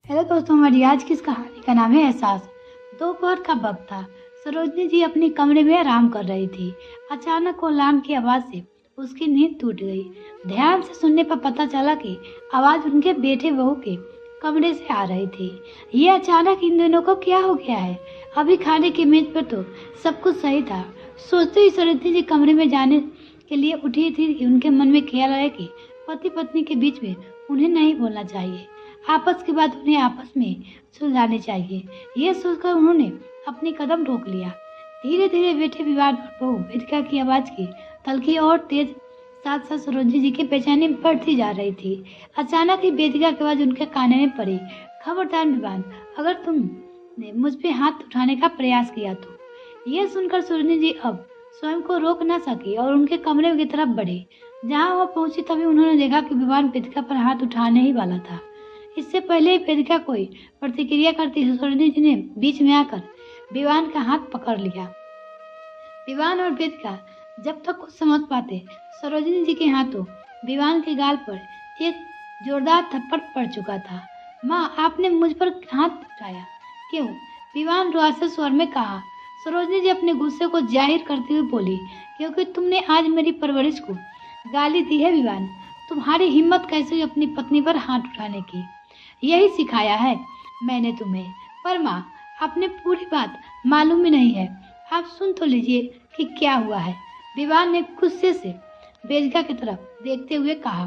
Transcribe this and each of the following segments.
Hello दोस्तों, हमारी आज की इस कहानी का नाम है एहसास। दोपहर का वक्त था। सरोजनी जी अपने कमरे में आराम कर रही थी। अचानक वो अलार्म की आवाज से उसकी नींद टूट गई। ध्यान से सुनने पर पता चला कि आवाज उनके बेटे बहू के कमरे से आ रही थी। ये अचानक इन दोनों को क्या हो गया है? अभी खाने की मेज पर तो सब कुछ सही था। सोचते ही सरोजनी जी कमरे में जाने के लिए उठी थी कि उनके मन में ख्याल आया कि पति पत्नी के बीच में उन्हें नहीं बोलना चाहिए। आपस की बात उन्हें आपस में सुलझानी चाहिए। यह सोचकर उन्होंने अपनी कदम रोक लिया। धीरे धीरे बेटे विवाद और बहू वेदिका की आवाज की तलखी और तेज साथ साथ सरोजनी जी की बेचैनी बढ़ती जा रही थी। अचानक ही वेदिका की आवाज उनके कान में पड़ी। खबरदार विवान, अगर तुमने मुझ पे हाथ उठाने का प्रयास किया तो। यह सुनकर सरोजनी जी अब स्वयं को रोक न सकी और उनके कमरे की तरफ बढ़ी। जहाँ वह पहुंची तभी उन्होंने देखा कि विवान वेदिका पर हाथ उठाने ही वाला था। इससे पहले ही वेदिका कोई प्रतिक्रिया करती सरोजनी जी ने बीच में आकर विवान का हाथ पकड़ लिया। विवान और वेदिका जब तक कुछ समझ पाते, सरोजनी जी के हाथों विवान के गाल पर एक जोरदार थप्पड़ पड़ चुका था। माँ, आपने मुझ पर हाथ उठाया क्यों? विवान रुआसे स्वर में कहा। सरोजनी जी अपने गुस्से को जाहिर करते हुए बोली, क्योंकि तुमने आज मेरी परवरिश को गाली दी है विवान। तुम्हारी हिम्मत कैसे हुई अपनी पत्नी पर हाथ उठाने की? यही सिखाया है मैंने तुम्हें। पर माँ, आपने पूरी बात मालूम ही नहीं है। आप सुन तो लीजिए कि क्या हुआ है। विवान ने गुस्से से वेदिका की तरफ देखते हुए कहा।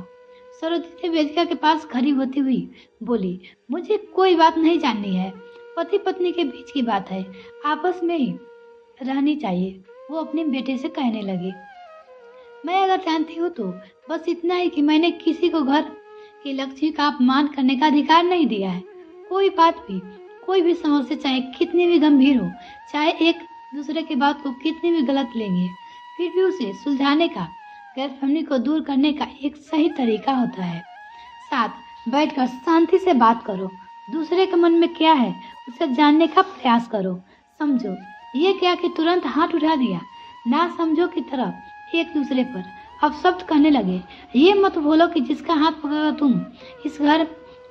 सरोजनी वेदिका के पास खड़ी होती हुई बोली, मुझे कोई बात नहीं जाननी है। पति पत्नी के बीच की बात है, आपस में ही रहनी चाहिए, वो अपने बेटे से कहने लगी। मैं अगर जानती हूँ तो बस इतना ही कि मैंने किसी को घर की लक्ष्मी का अपमान करने का अधिकार नहीं दिया है। कोई बात भी, कोई भी समस्या चाहे कितनी भी गंभीर हो, चाहे एक दूसरे की बात को कितनी भी गलत लेंगे, फिर भी उसे सुलझाने का, गलतफहमी को दूर करने का एक सही तरीका होता है। साथ बैठकर शांति से बात करो, दूसरे के मन में क्या है उसे जानने का प्रयास करो। समझो, ये क्या कि तुरंत हाथ उठा दिया, ना समझो की तरह एक दूसरे पर अब शब्द कहने लगे। ये मत बोलो कि जिसका हाथ पकड़कर तुम इस घर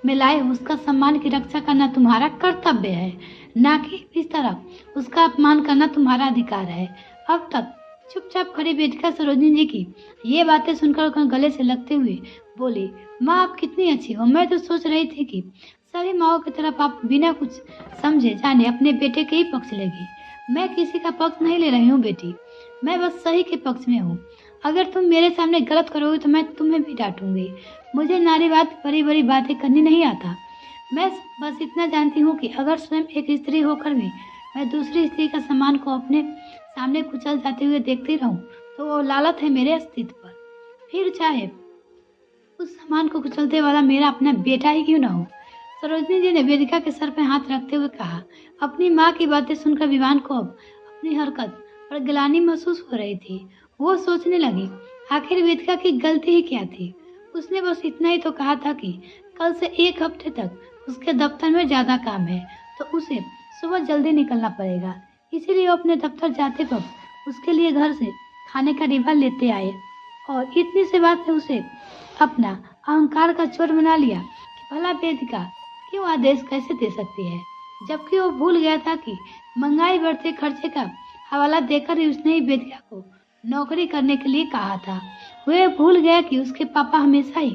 में लाए हो उसका सम्मान की रक्षा करना तुम्हारा कर्तव्य है, ना कि इस तरह उसका अपमान करना तुम्हारा अधिकार है। अब तक चुपचाप खड़ी वेदिका सरोजनी जी की ये बातें सुनकर गले से लगते हुए बोली, माँ आप कितनी अच्छी हो। मैं तो सोच रही थी कि सभी माओ की तरफ आप बिना कुछ समझे जाने अपने बेटे के ही पक्ष लेगी। मैं किसी का पक्ष नहीं ले रही हूँ बेटी, मैं बस सही के पक्ष में हूँ। अगर तुम मेरे सामने गलत करोगे तो मैं तुम्हें भी डांटूंगी। मुझे नारीवाद बड़ी बड़ी बातें करनी नहीं आता। मैं बस इतना जानती हूँ कि अगर स्वयं एक स्त्री होकर भी मैं दूसरी स्त्री का सम्मान को अपने सामने कुचल जाते हुए देखती रहूं तो वो लालत है मेरे अस्तित्व पर, फिर चाहे उस सम्मान को कुचलते वाला मेरा अपना बेटा ही क्यों ना हो। सरोजनी जी ने वेदिका के सर पर हाथ रखते हुए कहा। अपनी माँ की बातें सुनकर विवान को अब अपनी हरकत पर गिलानी महसूस हो रही थी। वो सोचने लगी, आखिर वेदिका की गलती ही क्या थी। उसने बस इतना ही तो कहा था कि कल से एक हफ्ते तक उसके दफ्तर में ज्यादा काम है तो उसे सुबह जल्दी निकलना पड़ेगा। इसीलिए वो अपने दफ्तर जाते वक्त उसके लिए घर से खाने का डिब्बा लेते आए और इतनी सी बात ने उसे अपना अहंकार का चोर बना लिया कि भला वेदिका क्यों आदेश कैसे दे सकती है, जबकि वो भूल गया था कि महंगाई बढ़ते खर्चे का हवाला देकर ही उसने ही वेदिका को नौकरी करने के लिए कहा था। वह भूल गया कि उसके पापा हमेशा ही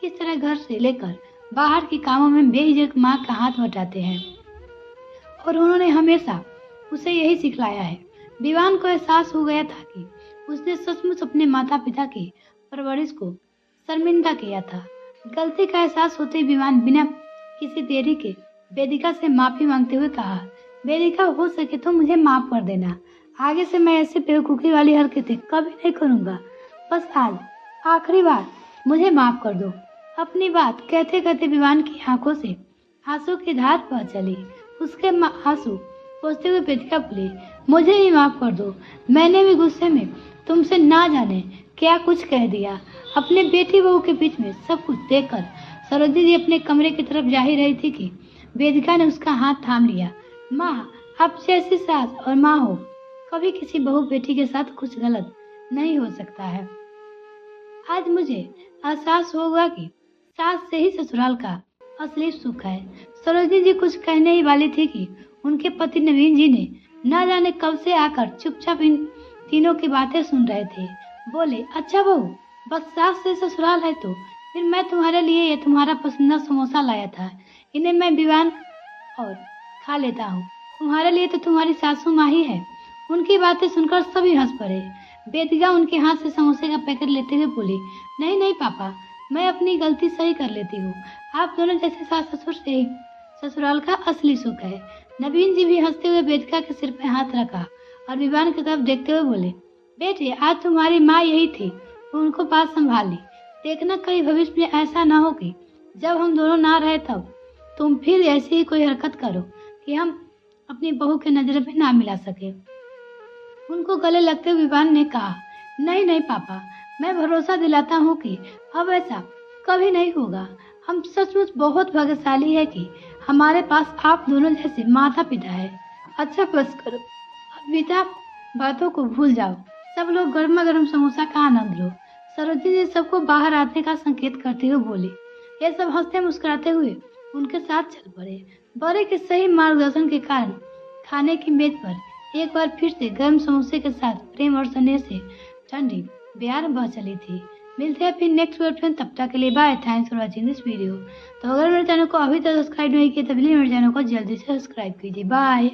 किस तरह घर से लेकर बाहर के कामों में बेहिचक माँ का हाथ बटाते हैं और उन्होंने हमेशा उसे यही सिखलाया है। विवान को एहसास हो गया था कि उसने सचमुच अपने माता पिता की परवरिश को शर्मिंदा किया था। गलती का एहसास होते ही विवान बिना किसी देरी के वेदिका से माफी मांगते हुए कहा, वेदिका हो सके तो मुझे माफ कर देना। आगे से मैं ऐसे बेवकूफ़ी वाली हरकतें कभी नहीं करूँगा। बस आज आखिरी बार मुझे माफ कर दो। अपनी बात कहते कहते विवान की आंखों से आंसू की धार बह चली। उसके आंसू पोंछते हुए वेदिका बोली, मुझे ही माफ कर दो। मैंने भी गुस्से में तुमसे ना जाने क्या कुछ कह दिया। अपने बेटी बहू के बीच में सब कुछ देखकर सरोजनी जी अपने कमरे की तरफ जा ही रही थी कि वेदिका ने उसका हाथ थाम लिया। माँ, आप जैसी सास और माँ हो, कभी किसी बहू बेटी के साथ कुछ गलत नहीं हो सकता है। आज मुझे एहसास होगा कि सास से ही ससुराल का असली सुख है। सरोजिनी जी कुछ कहने ही वाली थी कि उनके पति नवीन जी ने न जाने कब से आकर चुपचाप इन तीनों की बातें सुन रहे थे। बोले, अच्छा बहू, बस सास से ससुराल है तो फिर मैं तुम्हारे लिए ये तुम्हारा पसंदीदा समोसा लाया था, इन्हें मैं विवान और खा लेता हूँ। तुम्हारे लिए तो तुम्हारी सासू माँ ही है। उनकी बातें सुनकर सभी हंस पड़े। बेदिया उनके हाथ से समोसे का पैकेट लेते हुए बोली, नहीं नहीं पापा, मैं अपनी गलती सही कर लेती हूँ। आप दोनों जैसे सास ससुर से ही ससुराल का असली सुख है। नवीन जी भी हंसते हुए वेदिका के सिर पर हाथ रखा और विवान की तरफ देखते हुए बोले, बेटे, आज तुम्हारी माँ यही थी, उनको बात संभाली। देखना कहीं भविष्य में ऐसा ना हो कि जब हम दोनों ना रहे तब तुम फिर ऐसी ही कोई हरकत करो कि हम अपनी बहू के नजर में ना मिला सके। उनको गले लगते हुए विवान ने कहा, नहीं नहीं पापा, मैं भरोसा दिलाता हूँ कि अब ऐसा कभी नहीं होगा। हम सचमुच बहुत भाग्यशाली है कि हमारे पास आप दोनों जैसे माता पिता है। अच्छा बस करो, अब बीता बातों को भूल जाओ। सब लोग गर्मा गर्म समोसा का आनंद लो। सरोजिनी जी सबको बाहर आने का संकेत करते हुए बोली। ये सब हंसते मुस्कुराते हुए उनके साथ चल पड़े। बड़े के सही मार्गदर्शन के कारण खाने की मेज पर एक बार फिर से गर्म समोसे के साथ प्रेम और स्नेह से ठंडी प्यार बह चली थी। मिलते हैं फिर नेक्स्ट वीडियो में, तब तक के लिए bye. Thanks for watching this video. तो अगर मेरे चैनल को अभी तक सब्सक्राइब नहीं किया तो प्लीज मेरे चैनल को जल्दी से सब्सक्राइब कीजिए। बाय।